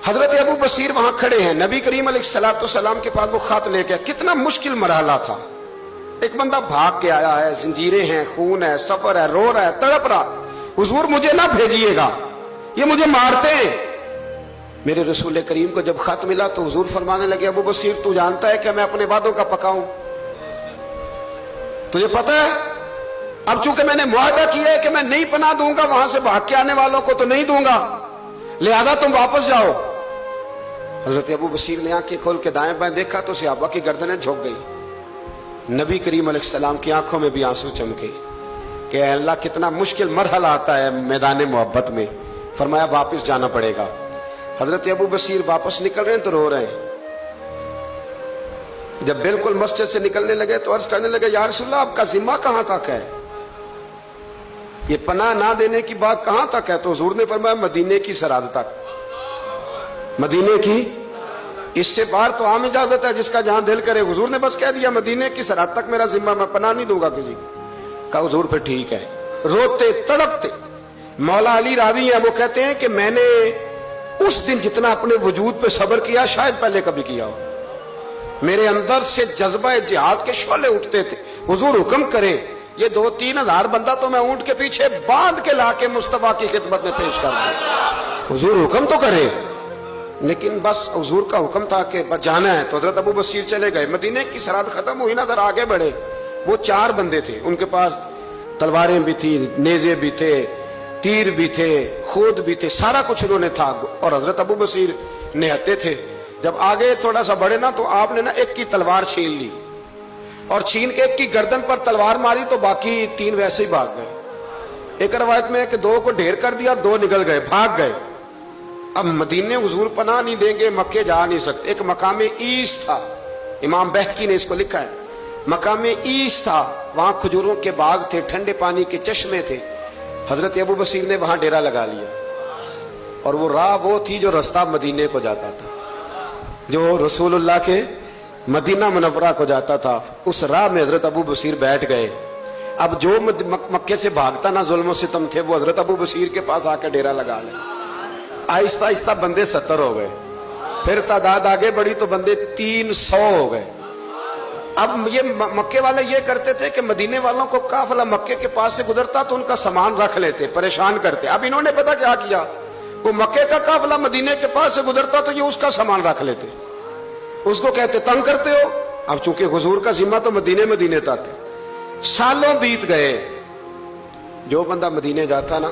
حضرت ابو بصیر وہاں کھڑے ہیں، نبی کریم علیہ السلام کے پاس وہ خط لے کے، کتنا مشکل مرحلہ تھا، ایک بندہ بھاگ کے آیا ہے، زنجیریں ہیں، خون ہے، سفر ہے، رو رہا ہے، تڑپ رہا، حضور مجھے نہ بھیجیے گا، یہ مجھے مارتے ہیں۔ میرے رسول کریم کو جب خط ملا تو حضور فرمانے لگے، ابو بصیر تو جانتا ہے کہ میں اپنے وعدوں کا پکا ہوں، تجھے پتہ ہے اب چونکہ میں نے معاہدہ کیا ہے کہ میں نہیں پناہ دوں گا وہاں سے بھاگ کے آنے والوں کو، تو نہیں دوں گا، لہذا تم واپس جاؤ۔ حضرت ابو بصیر نے آنکھیں کھول کے دائیں بائیں دیکھا تو صحابہ کی گردنیں جھک گئی، نبی کریم علیہ السلام کی آنکھوں میں بھی آنسو چمکے کہ اے اللہ کتنا مشکل مرحلہ آتا ہے میدان محبت میں، فرمایا واپس جانا پڑے گا۔ حضرت ابو بصیر واپس نکل رہے ہیں تو رو رہے ہیں، جب بالکل مسجد سے نکلنے لگے تو عرض کرنے لگے، یا رسول اللہ آپ کا ذمہ کہاں تک ہے، یہ پناہ نہ دینے کی بات کہاں تک ہے؟ تو حضور نے فرمایا مدینے کی سرحد تک، مدینے کی، اس سے باہر تو عام اجازت ہے جس کا جہاں دل کرے، حضور نے بس کہہ دیا مدینے کی سرحد تک میرا ذمہ، میں پناہ نہیں دوں گا کسی کو۔ کہا حضور پھر ٹھیک ہے۔ روتے تڑپتے مولا علی راوی ہیں، وہ کہتے ہیں کہ میں نے اس دن جتنا اپنے وجود پہ صبر کیا شاید پہلے کبھی کیا ہو، میرے اندر سے جذبہ جہاد کے شعلے اٹھتے تھے، حضور حکم کرے یہ 2-3 ہزار بندہ تو میں اونٹ کے پیچھے باندھ کے لا کے مصطفیٰ کی خدمت میں پیش کر دوں، حضور حکم تو کرے، لیکن بس حضور کا حکم تھا کہ بس جانا ہے۔ تو حضرت ابو بصیر چلے گئے، مدینے کی سرحد ختم ہوئی نا، ذرا آگے بڑھے، وہ 4 بندے تھے، ان کے پاس تلواریں بھی تھی، نیزے بھی تھے، تیر بھی تھے، خود بھی تھے، سارا کچھ انہوں نے تھا، اور حضرت ابو بصیر نہتے تھے۔ جب آگے تھوڑا سا بڑھے نا تو آپ نے نا ایک کی تلوار چھین لی، اور چھین کے ایک کی گردن پر تلوار ماری تو باقی 3 ویسے ہی بھاگ گئے۔ ایک روایت میں ہے کہ 2 کو ڈھیر کر دیا، 2 نکل گئے، بھاگ گئے۔ اب مدینے حضور پناہ نہیں دیں گے، مکے جا نہیں سکتے۔ ایک مقام ایس تھا، امام بہقی نے اس کو لکھا ہے، مقام ایس تھا، وہاں کھجوروں کے باغ تھے، ٹھنڈے پانی کے چشمے تھے۔ حضرت ابو بصیر نے وہاں ڈیرا لگا لیا، اور وہ راہ وہ تھی جو رستہ مدینے کو جاتا تھا، جو رسول اللہ کے مدینہ منورہ کو جاتا تھا، اس راہ میں حضرت ابو بصیر بیٹھ گئے۔ اب جو مکے سے بھاگتا نہ ظلم و ستم تھے، وہ حضرت ابو بصیر کے پاس آ کے ڈیرا لگا لے۔ آہستہ آہستہ بندے 70 ہو گئے، پھر تعداد آگے بڑھی تو بندے 300 ہو گئے۔ اب یہ مکے والے یہ کرتے تھے کہ مدینے والوں کو قافلہ مکے کے پاس سے گزرتا تو ان کا سامان رکھ لیتے، پریشان کرتے۔ اب انہوں نے پتا کیا کیا، وہ مکے کا قافلہ مدینے کے پاس سے گزرتا تو یہ اس کا سامان رکھ لیتے، اس کو کہتے تنگ کرتے ہو۔ اب چونکہ حضور کا ذمہ تو مدینے تک ہے۔ سالوں بیت گئے، جو بندہ مدینے جاتا نا،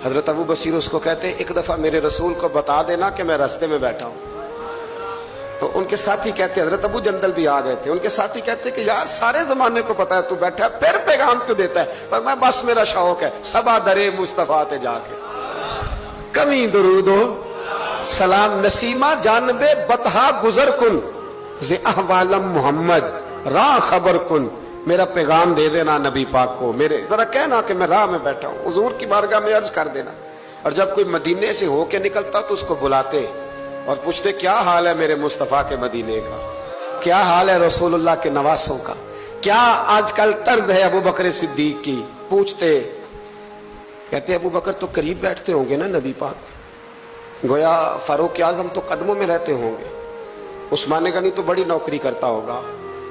حضرت ابو بصیر اس کو کہتے ایک دفعہ میرے رسول کو بتا دینا کہ میں راستے میں بیٹھا ہوں۔ تو ان کے ساتھی کہتے، حضرت ابو جندل بھی آ گئے تھے، ان کے ساتھی کہتے کہ یار سارے زمانے کو پتا ہے تو بیٹھا ہے، پھر پیغام کیوں دیتا ہے؟ پر میں بس میرا شوق ہے، سبا درے مصطفیٰ تے جا کے کمی درود و سلام نسیمہ جانب بطحا گزر کن ز احوالم محمد راہ خبر کن، میرا پیغام دے دینا نبی پاک کو، میرے ذرا کہنا کہ میں راہ میں بیٹھا ہوں، حضور کی بارگاہ میں عرض کر دینا۔ اور جب کوئی مدینے سے ہو کے نکلتا تو اس کو بلاتے اور پوچھتے کیا حال ہے میرے مصطفیٰ کے مدینے کا، کیا حال ہے رسول اللہ کے نواسوں کا، کیا آج کل طرز ہے ابو بکر صدیق کی، پوچھتے۔ کہتے ابو بکر تو قریب بیٹھتے ہوں گے نا نبی پاک، گویا فاروق اعظم تو قدموں میں رہتے ہوں گے، عثمان غنی تو بڑی نوکری کرتا ہوگا،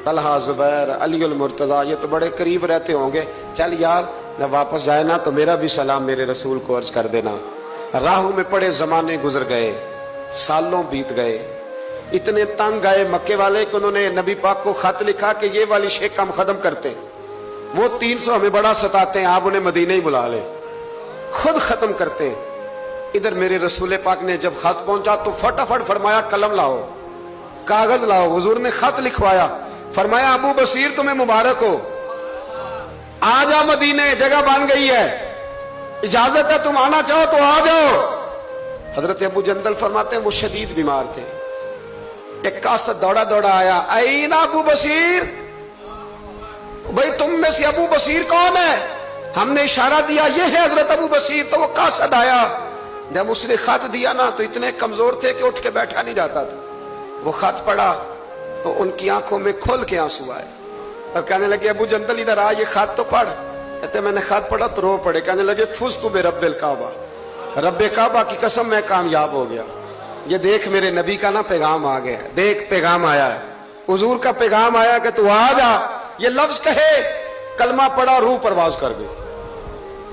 طلحہ زبیر علی المرتضیٰ یہ تو بڑے قریب رہتے ہوں گے، چل یار جب واپس جائے نا تو میرا بھی سلام میرے رسول کو عرض کر دینا۔ راہوں میں پڑے زمانے گزر گئے، سالوں بیت گئے، اتنے تنگ آئے مکے والے کہ انہوں نے نبی پاک کو خط لکھا کہ یہ والی شیخ ہم ختم کرتے، وہ 300 ہمیں بڑا ستاتے ہیں، آپ انہیں مدینے ہی بلا لیں، خود ختم کرتے ہیں۔ ادھر میرے رسول پاک نے جب خط پہنچا تو فٹافٹ فرمایا قلم لاؤ، کاغذ لاؤ۔ حضور نے خط لکھوایا، فرمایا ابو بصیر تمہیں مبارک ہو، آ جا مدینے، جگہ بن گئی ہے، اجازت ہے تم آنا چاہو تو آ جاؤ۔ حضرت ابو جندل فرماتے ہیں وہ شدید بیمار تھے، ایک قاصد دوڑا دوڑا آیا، اینا ابو بصیر، بھئی تم میں سے ابو بصیر کون ہے؟ ہم نے اشارہ دیا یہ ہے حضرت ابو بصیر۔ تو وہ قاصد آیا، جب اس نے خط دیا نا تو اتنے کمزور تھے کہ اٹھ کے بیٹھا نہیں جاتا تھا، وہ خط پڑھا تو ان کی آنکھوں میں کھل کے آنسو آئے اور کہنے لگے ابو جندل ادھر آ، یہ خط تو پڑھ۔ کہتے میں نے خط پڑھا تو رو پڑے، کہنے لگے فزت برب الکعبہ، رب کعبہ کی قسم میں کامیاب ہو گیا، یہ دیکھ میرے نبی کا نا پیغام آ گیا ہے، دیکھ پیغام آیا ہے، حضور کا پیغام آیا کہ تو آ جا، یہ لفظ کہے، کلمہ پڑا، روح پرواز کر گئی،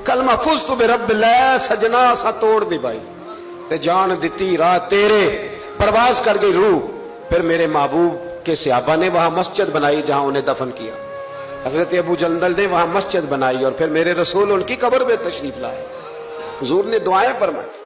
کلمہ فزت برب اللہ، سجنا سا توڑ دی بھائی تے جان دیتی راہ تیرے، پرواز کر گئی روح۔ پھر میرے محبوب کے صحابہ نے وہاں مسجد بنائی جہاں انہیں دفن کیا، حضرت ابو جندل نے وہاں مسجد بنائی، اور پھر میرے رسول ان کی قبر پہ تشریف لائے، حضور نے دعائیں فرمائی۔